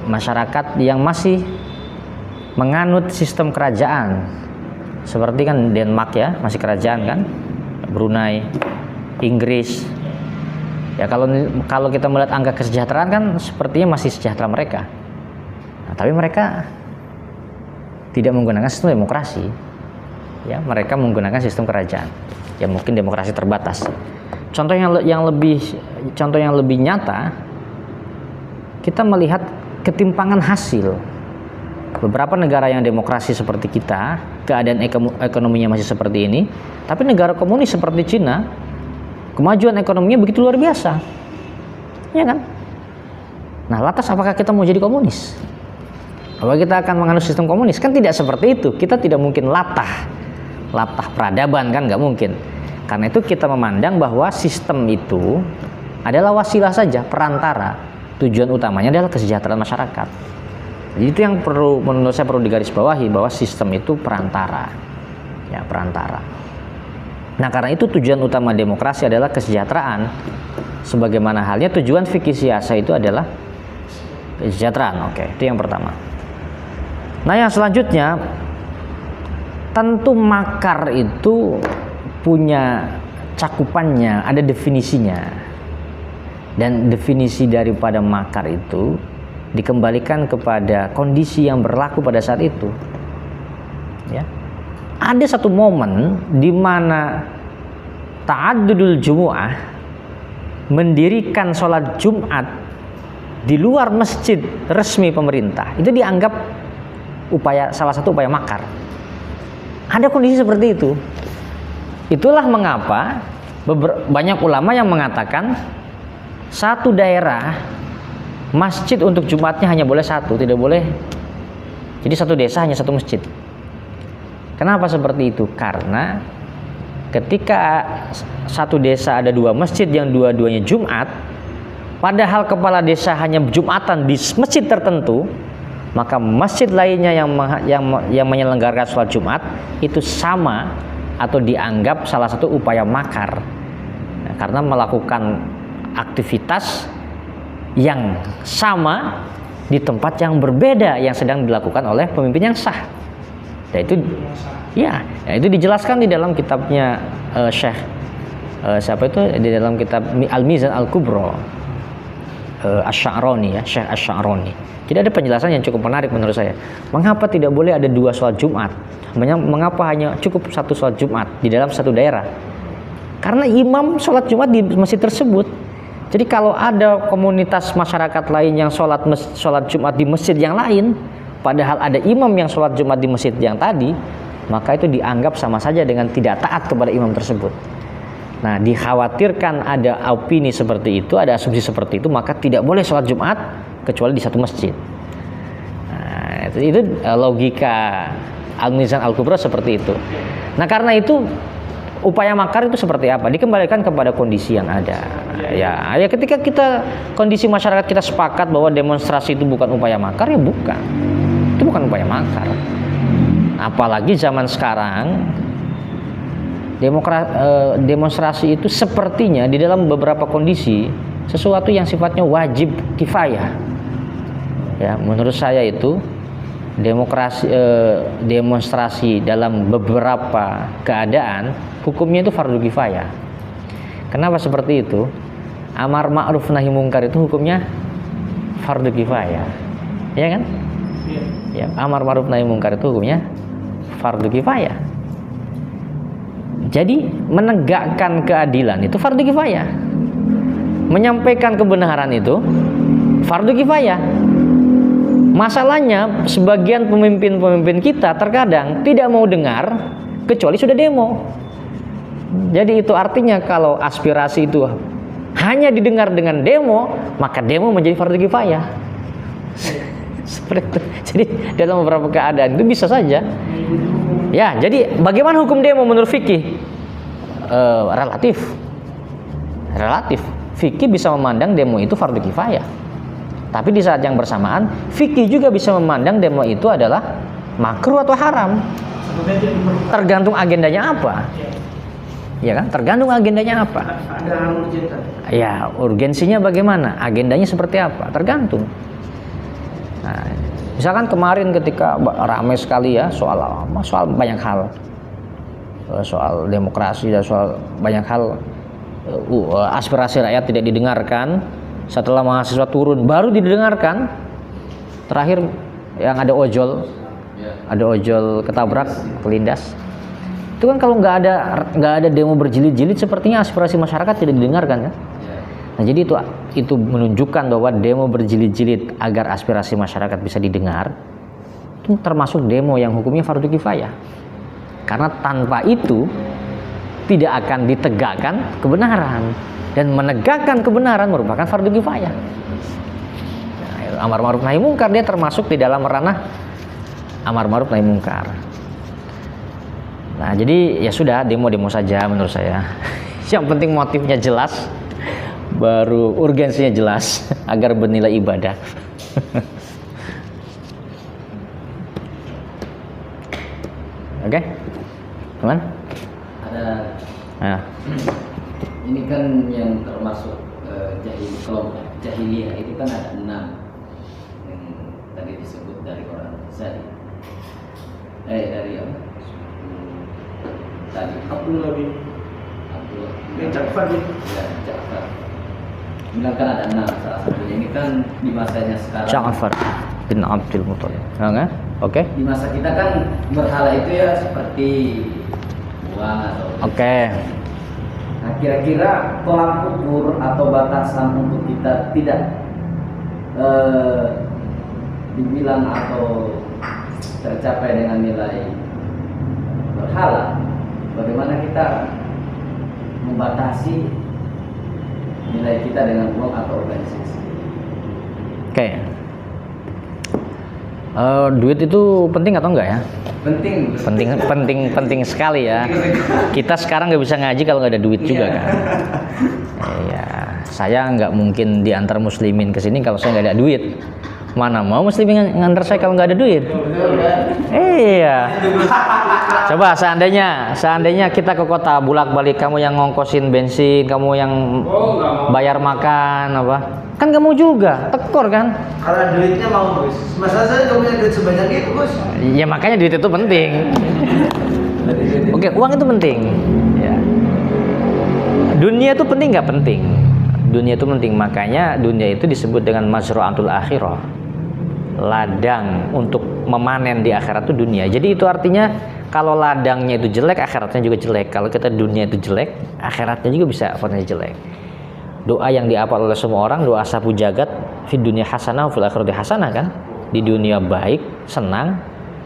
masyarakat yang masih menganut sistem kerajaan, seperti kan Denmark, ya, masih kerajaan kan, Brunei, Inggris. Ya, kalau kita melihat angka kesejahteraan kan sepertinya masih sejahtera mereka. Nah, tapi mereka tidak menggunakan sistem demokrasi. Ya, mereka menggunakan sistem kerajaan. Ya, mungkin demokrasi terbatas. Contoh yang lebih nyata, kita melihat ketimpangan hasil. Beberapa negara yang demokrasi seperti kita, keadaan ekonominya masih seperti ini, tapi negara komunis seperti Cina, kemajuan ekonominya begitu luar biasa, ya kan? Nah, lantas apakah kita mau jadi komunis? Apakah kita akan menganut sistem komunis? Kan tidak seperti itu. Kita tidak mungkin latah peradaban, kan nggak mungkin. Karena itu kita memandang bahwa sistem itu adalah wasilah saja, perantara. Tujuan utamanya adalah kesejahteraan masyarakat. Jadi itu yang menurut saya perlu digarisbawahi, bahwa sistem itu perantara, ya, perantara. Nah, karena itu tujuan utama demokrasi adalah kesejahteraan. Sebagaimana halnya tujuan fikih siasa itu adalah kesejahteraan. Oke, itu yang pertama. Nah, yang selanjutnya, tentu makar itu punya cakupannya, ada definisinya. Dan definisi daripada makar itu dikembalikan kepada kondisi yang berlaku pada saat itu. Ya. Ada satu momen di mana ta'addudul jumu'ah, mendirikan sholat Jumat di luar masjid resmi pemerintah, itu dianggap salah satu upaya makar. Ada kondisi seperti itu. Itulah mengapa banyak ulama yang mengatakan satu daerah masjid untuk Jumatnya hanya boleh satu, tidak boleh. Jadi satu desa hanya satu masjid. Kenapa seperti itu? Karena ketika satu desa ada dua masjid yang dua-duanya Jumat, padahal kepala desa hanya Jumatan di masjid tertentu, maka masjid lainnya yang menyelenggarakan sholat Jumat itu sama atau dianggap salah satu upaya makar. Nah, karena melakukan aktivitas yang sama di tempat yang berbeda yang sedang dilakukan oleh pemimpin yang sah. Dan itu itu dijelaskan di dalam kitabnya Syekh siapa itu, di dalam kitab Al-Mizan Al-Kubra, Asy-Sya'rani, ya, Syekh Asy-Sya'rani. Jadi ada penjelasan yang cukup menarik menurut saya. Mengapa tidak boleh ada dua sholat Jumat? Mengapa hanya cukup satu sholat Jumat di dalam satu daerah? Karena imam sholat Jumat di masjid tersebut. Jadi kalau ada komunitas masyarakat lain yang sholat Jumat di masjid yang lain, padahal ada imam yang sholat Jumat di masjid yang tadi, maka itu dianggap sama saja dengan tidak taat kepada imam tersebut. Nah, dikhawatirkan ada opini seperti itu, ada asumsi seperti itu, maka tidak boleh sholat Jumat kecuali di satu masjid. Nah, itu logika Al-Mizan Al-Kubra seperti itu. Nah, karena itu upaya makar itu seperti apa? Dikembalikan kepada kondisi yang ada. Ya ketika kondisi masyarakat kita sepakat bahwa demonstrasi itu bukan upaya makar, ya bukan. Itu bukan upaya makar. Apalagi zaman sekarang demonstrasi itu sepertinya di dalam beberapa kondisi sesuatu yang sifatnya wajib kifayah. Ya, menurut saya itu demonstrasi dalam beberapa keadaan hukumnya itu fardu kifayah. Kenapa seperti itu? Amar ma'ruf nahi mungkar itu hukumnya fardu kifayah. Ya kan? Ya, amar ma'ruf nahi mungkar itu hukumnya fardu kifayah. Jadi menegakkan keadilan itu fardu kifayah. Menyampaikan kebenaran itu fardu kifayah. Masalahnya sebagian pemimpin kita terkadang tidak mau dengar kecuali sudah demo. Jadi itu artinya kalau aspirasi itu hanya didengar dengan demo, maka demo menjadi fardu kifayah. Seperti itu. Jadi dalam beberapa keadaan itu bisa saja. Ya, jadi bagaimana hukum demo menurut fikih? Relatif. Fikih bisa memandang demo itu fardu kifayah. Tapi di saat yang bersamaan, fikih juga bisa memandang demo itu adalah makruh atau haram. Tergantung agendanya apa. Ya kan? Tergantung agendanya apa. Ya, urgensinya bagaimana? Agendanya seperti apa? Tergantung. Nah, misalkan kemarin ketika ramai sekali ya soal banyak hal. Soal demokrasi dan soal banyak hal, aspirasi rakyat tidak didengarkan. Setelah mahasiswa turun baru didengarkan. Terakhir yang ada ojol ketabrak, kelindas. Itu kan kalau nggak ada demo berjilid-jilid, sepertinya aspirasi masyarakat tidak didengarkan kan? Nah, jadi itu menunjukkan bahwa demo berjilid-jilid agar aspirasi masyarakat bisa didengar itu termasuk demo yang hukumnya fardu kifayah. Karena tanpa itu tidak akan ditegakkan kebenaran, dan menegakkan kebenaran merupakan fardu kifayah. Nah, amar ma'ruf nahi mungkar dia termasuk di dalam ranah amar ma'ruf nahi mungkar. Nah, jadi ya sudah, demo-demo saja menurut saya. Yang penting motifnya jelas, baru urgensinya jelas agar bernilai ibadah. Oke, teman? Ada Nah, ini kan yang termasuk kelompok jahiliyah itu kan ada 6 yang tadi disebut dari orang Zadi. Dari apa? Tadi Abdullah bin Ja'far bin Ya, Ja'far. Bilang kan ada 6, salah satunya ini kan di masanya sekarang. Ja'far bin Abdul Muthalib. Oke? Oke. Di masa kita kan berhala itu ya seperti uang atau. Oke. Nah, kira-kira tolak ukur atau batasan untuk kita tidak dibilang atau tercapai dengan nilai berhala, bagaimana kita membatasi nilai kita dengan uang atau organisasi? Oke. Duit itu penting atau enggak ya? Penting sekali ya. Kita sekarang nggak bisa ngaji kalau nggak ada duit juga kan. Iya, saya nggak mungkin diantar muslimin ke sini kalau saya nggak ada duit. Mana mau muslimin ngantar saya kalau nggak ada duit? Iya. Coba seandainya kita ke kota bolak-balik, kamu yang ngongkosin bensin, kamu yang bayar makan apa? Kan kamu juga tekor kan? Karena duitnya mau bos. Masa saya nggak punya duit sebanyak itu bos. Ya makanya duit itu penting. Oke, uang itu penting. Ya. Dunia itu penting nggak penting? Dunia itu penting, makanya dunia itu disebut dengan mazra'atul akhirah. Ladang untuk memanen di akhirat itu dunia. Jadi itu artinya kalau ladangnya itu jelek, akhiratnya juga jelek. Kalau kita dunia itu jelek, akhiratnya juga bisa jelek. Doa yang dihafal oleh semua orang, doa sapu jagat, fid dunya hasanah fil akhirati hasanah kan? Di dunia baik, senang,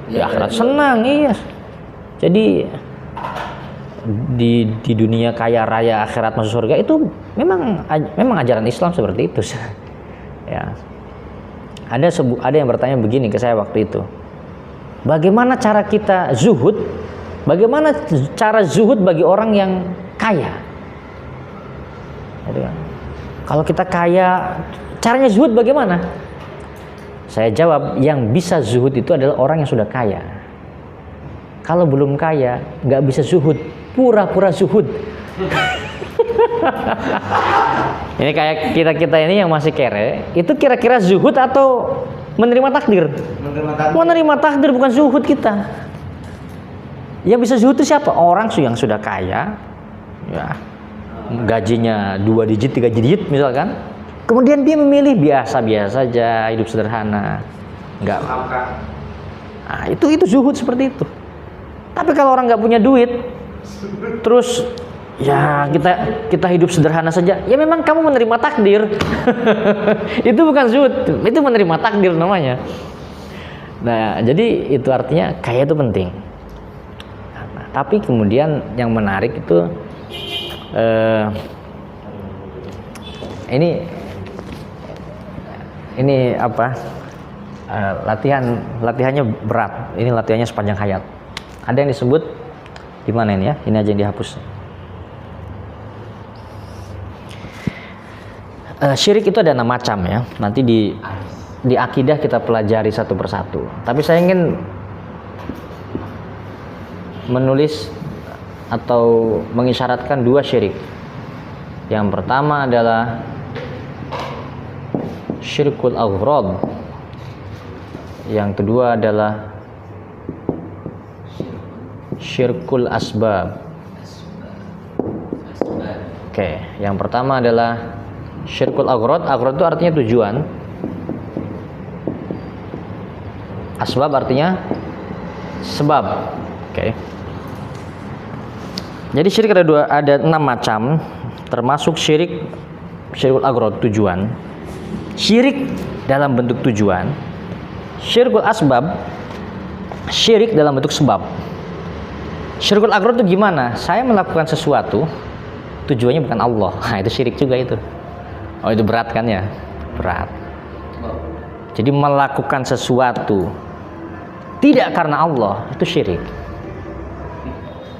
di akhirat senang, iya. Jadi di dunia kaya raya, akhirat masuk surga itu memang ajaran Islam seperti itu. Ya. Ada yang bertanya begini ke saya waktu itu. Bagaimana cara kita zuhud? Bagaimana cara zuhud bagi orang yang kaya? Kalau kita kaya, caranya zuhud bagaimana? Saya jawab, yang bisa zuhud itu adalah orang yang sudah kaya. Kalau belum kaya, nggak bisa zuhud, pura-pura zuhud. Ini kayak kita ini yang masih kere, itu kira-kira zuhud atau menerima takdir? Menerima takdir bukan zuhud kita. Yang bisa zuhud itu siapa? Orang yang sudah kaya, ya, gajinya 2 digit, 3 digit misalkan. Kemudian dia memilih biasa-biasa saja, hidup sederhana, enggak. Nah, itu zuhud seperti itu. Tapi kalau orang nggak punya duit, terus ya kita hidup sederhana saja, ya memang kamu menerima takdir. Itu bukan zuhud, itu menerima takdir namanya. Nah, jadi itu artinya kaya itu penting. Nah, tapi kemudian yang menarik itu ini apa? Latihannya berat. Ini latihannya sepanjang hayat. Ada yang disebut di mana ini ya? Ini aja yang dihapus. Syirik itu ada 6 macam ya. Nanti di akidah kita pelajari satu persatu. Tapi saya ingin menulis atau mengisyaratkan 2 syirik. Yang pertama adalah syirkul aghrad. Yang kedua adalah syirkul asbab. Oke, yang pertama adalah syirkul aghrad. Aghrad itu artinya tujuan. Asbab artinya sebab. Oke. Jadi syirik ada 6 macam, termasuk syirkul aghrad, tujuan. Syirik dalam bentuk tujuan. Syirkul asbab, syirik dalam bentuk sebab. Syirkul akbar itu gimana? Saya melakukan sesuatu tujuannya bukan Allah. Nah, itu syirik juga itu. Oh, itu berat kan ya? Berat. Jadi melakukan sesuatu tidak karena Allah itu syirik.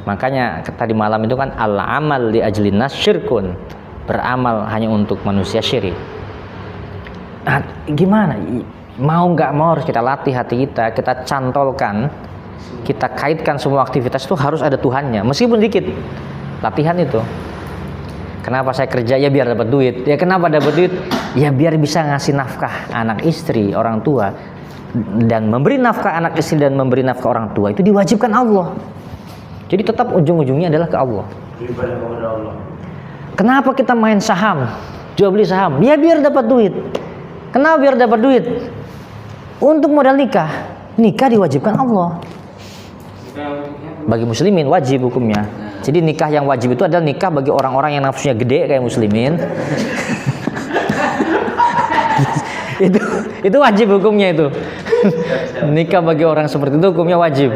Makanya tadi malam itu kan al-amal li ajlin nas syirkun. Beramal hanya untuk manusia syirik. Nah, gimana? Mau nggak mau harus kita latih hati kita, kita cantolkan, kita kaitkan semua aktivitas itu harus ada Tuhannya, meskipun dikit. Latihan itu. Kenapa saya kerja? Ya biar dapat duit. Ya kenapa dapat duit? Ya biar bisa ngasih nafkah anak istri, orang tua. Dan memberi nafkah anak istri dan memberi nafkah orang tua itu diwajibkan Allah. Jadi tetap ujung-ujungnya adalah ke Allah. Beribadah kepada Allah. Kenapa kita main saham? Jual beli saham? Ya biar dapat duit. Kenapa biar dapat duit? Untuk modal nikah. Nikah diwajibkan Allah. Bagi muslimin wajib hukumnya. Jadi nikah yang wajib itu adalah nikah bagi orang-orang yang nafsunya gede kayak muslimin. itu wajib hukumnya itu. Nikah bagi orang seperti itu hukumnya wajib.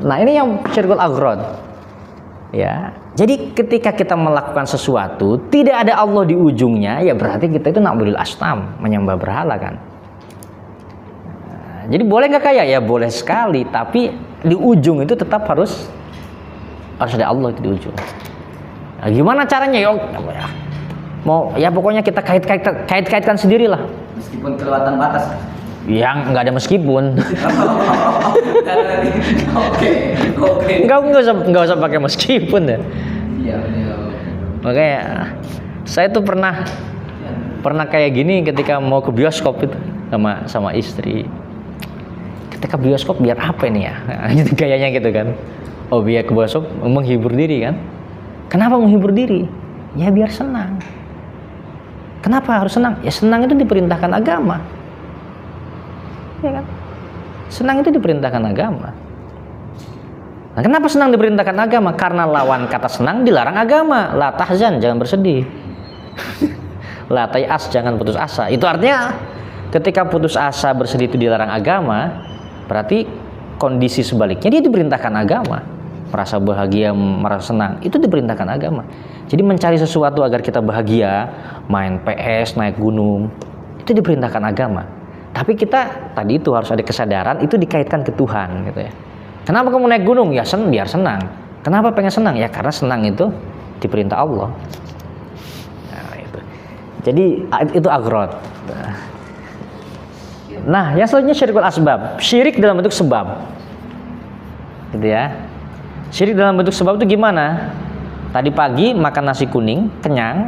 Nah, ini yang syirkul aghrad. Ya. Jadi ketika kita melakukan sesuatu tidak ada Allah di ujungnya, ya berarti kita itu na'budul asnam, menyembah berhala kan. Jadi boleh nggak kaya? Ya boleh sekali, tapi di ujung itu tetap harus ada Allah itu di ujung. Nah, gimana caranya? Mau ya pokoknya kita kaitkan sendirilah. Meskipun kelewatan batas. Yang nggak ada meskipun. Oke. Nggak usah pakai meskipun ya. Iya. Makanya saya tuh pernah kayak gini ketika mau ke bioskop itu sama istri. Ketika bioskop biar apa ini ya? Gitu gayanya gitu kan. Oh, biar ke bioskop menghibur diri kan. Kenapa menghibur diri? Ya biar senang. Kenapa harus senang? Ya senang itu diperintahkan agama. Ya kan? Senang itu diperintahkan agama. Nah, kenapa senang diperintahkan agama? Karena lawan kata senang dilarang agama. La tahzan, jangan bersedih. La tayas, jangan putus asa. Itu artinya ketika putus asa, bersedih itu dilarang agama, berarti kondisi sebaliknya dia diperintahkan agama. Merasa bahagia, merasa senang, itu diperintahkan agama. Jadi mencari sesuatu agar kita bahagia, main PS, naik gunung, itu diperintahkan agama. Tapi kita tadi itu harus ada kesadaran, itu dikaitkan ke Tuhan gitu ya. Kenapa kamu naik gunung? Ya biar senang. Kenapa pengen senang? Ya karena senang itu diperintah Allah. Nah, itu. Jadi itu aghrad. Nah, yang selanjutnya syirkul asbab. Syirik dalam bentuk sebab. Gitu ya. Syirik dalam bentuk sebab itu gimana? Tadi pagi makan nasi kuning, kenyang.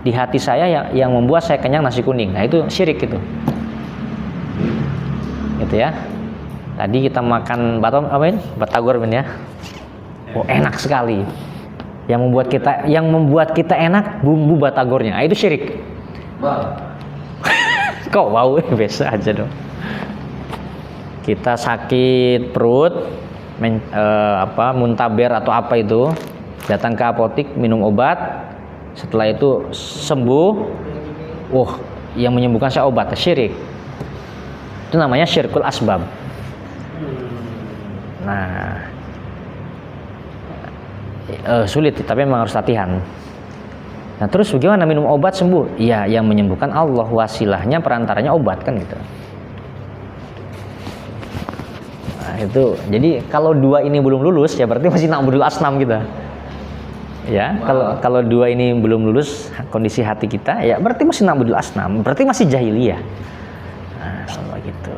Di hati saya yang membuat saya kenyang nasi kuning. Nah, itu syirik itu. Gitu ya. Tadi kita makan batagor ya. Oh, enak sekali. Yang membuat kita enak bumbu batagornya. Nah, itu syirik. Wow. Kok wow, biasa aja dong. Kita sakit perut, muntaber atau apa itu, datang ke apotik minum obat. Setelah itu sembuh. Yang menyembuhkan saya obat, syirik. Itu namanya syirkul asbab. Nah, sulit, tapi memang harus latihan. Nah, terus bagaimana minum obat sembuh? Ya, yang menyembuhkan Allah, wasilahnya perantaranya obat kan gitu. Nah, itu. Jadi kalau dua ini belum lulus, ya berarti masih na'budul asnam kita. Ya, kalau dua ini belum lulus kondisi hati kita, ya berarti masih na'budul asnam, berarti masih jahiliyah. Nah, sama gitu.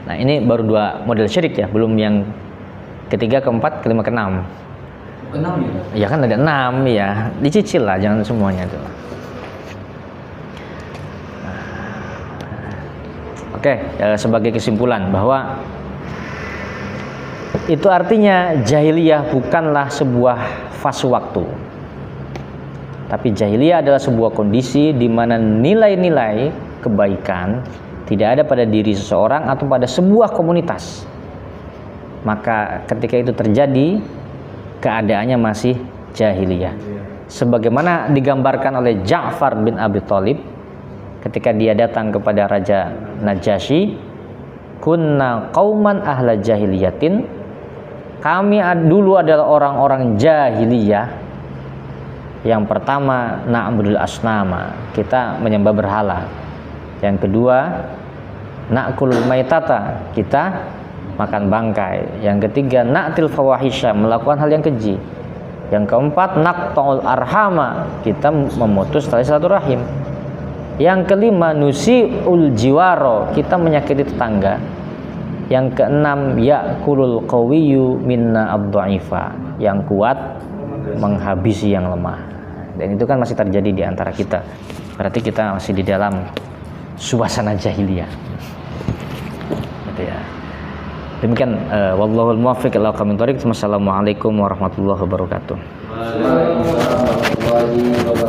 Nah, ini baru dua model syirik ya, belum yang ketiga, keempat, kelima, keenam. Keenam ya? Ya kan ada 6 ya, dicicil lah, jangan semuanya itu. Oke, sebagai kesimpulan bahwa itu artinya jahiliyah bukanlah sebuah fase waktu. Tapi jahiliyah adalah sebuah kondisi di mana nilai-nilai kebaikan tidak ada pada diri seseorang atau pada sebuah komunitas. Maka ketika itu terjadi, keadaannya masih jahiliyah. Sebagaimana digambarkan oleh Ja'far bin Abi Thalib ketika dia datang kepada Raja Najasyi, kunna qauman ahla jahiliyatin, kami dulu adalah orang-orang jahiliyah. Yang pertama, na'budul asnama, kita menyembah berhala. Yang kedua, na'kulul maitata, kita makan bangkai. Yang ketiga, na'til fawahisha, melakukan hal yang keji. Yang keempat, naqta'ul arhama, kita memutus tali silaturahim. Yang kelima, nusi'ul jiwaro, kita menyakiti tetangga. Yang keenam, ya'kulul qawiyyu minna ad-dha'ifa, yang kuat menghabisi yang lemah. Dan itu kan masih terjadi di antara kita. Berarti kita masih di dalam suasana jahiliyah. Gitu ya. Demikian wallahul muwaffiq ila aqwamit thoriq. Wassalamualaikum warahmatullahi wabarakatuh. Waalaikumsalam warahmatullahi wabarakatuh.